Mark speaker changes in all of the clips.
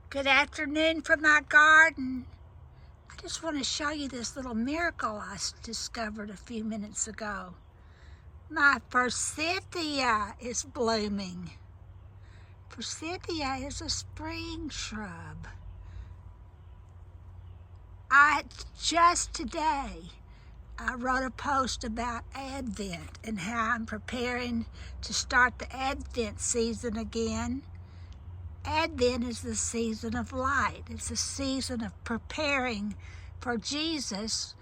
Speaker 1: Good afternoon from my garden. I just want to show you this little miracle I discovered a few minutes ago. My Forsythia is blooming. Forsythia is a spring shrub. Just today, I wrote a post about Advent and how I'm preparing to start the Advent season again. Advent is the season of light. It's a season of preparing for Jesus,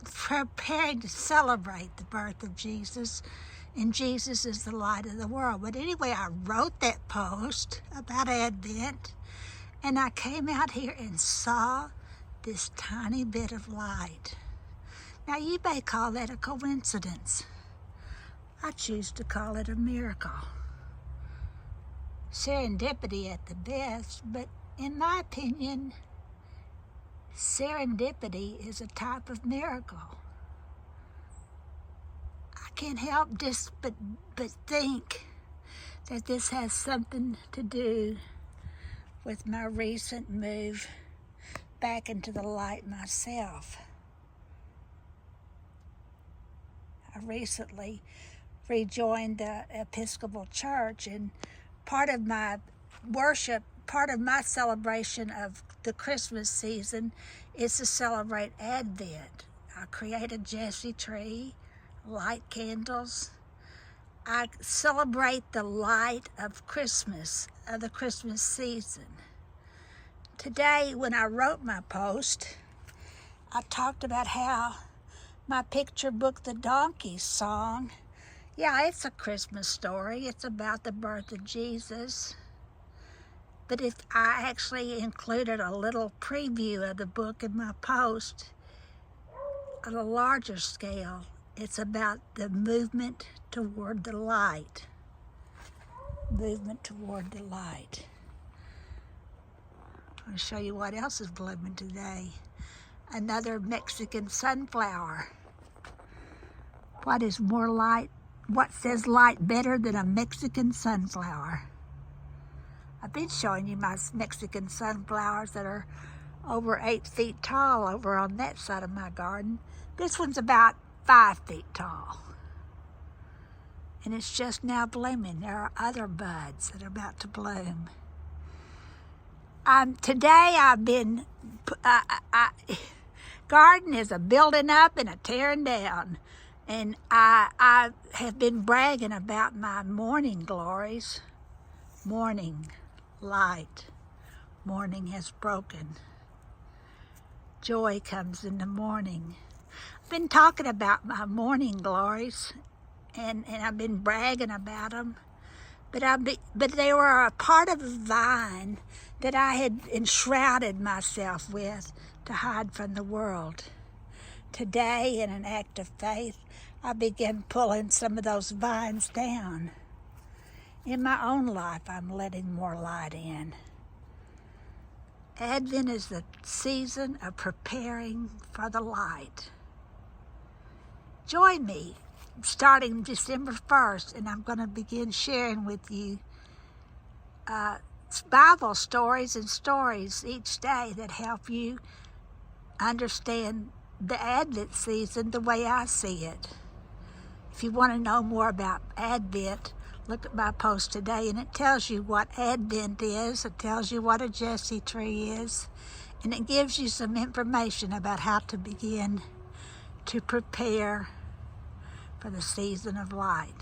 Speaker 1: preparing to celebrate the birth of Jesus, and Jesus is the light of the world. But anyway, I wrote that post about Advent, and I came out here and saw this tiny bit of light. Now, you may call that a coincidence. I choose to call it a miracle. Serendipity at the best, but in my opinion, serendipity is a type of miracle. I can't help but think that this has something to do with my recent move back into the light myself. I recently rejoined the Episcopal Church, and part of my worship, part of my celebration of the Christmas season is to celebrate Advent. I create a Jacki tree, light candles. I celebrate the light of Christmas, of the Christmas season. Today, when I wrote my post, I talked about how my picture book, The Donkey Song, yeah, it's a Christmas story. It's about the birth of Jesus. But if I actually included a little preview of the book in my post, on a larger scale, it's about the movement toward the light. Movement toward the light. I'm going to show you what else is blooming today. Another Mexican sunflower. What is more light? What says light better than a Mexican sunflower? I've been showing you my Mexican sunflowers that are over 8 feet tall over on that side of my garden. This one's about 5 feet tall. And it's just now blooming. There are other buds that are about to bloom. Today I've been, garden is a building up and a tearing down. And I have been bragging about my morning glories. Morning light. Morning has broken. Joy comes in the morning. I've been talking about my morning glories, and I've been bragging about them. But they were a part of a vine that I had enshrouded myself with to hide from the world. Today, in an act of faith, I began pulling some of those vines down. In my own life, I'm letting more light in. Advent is the season of preparing for the light. Join me starting December 1st, and I'm going to begin sharing with you Bible stories and stories each day that help you understand the Advent season the way I see it. If you want to know more about Advent, look at my post today, and it tells you what Advent is. It tells you what a Jacki tree is, and it gives you some information about how to begin to prepare for the season of light.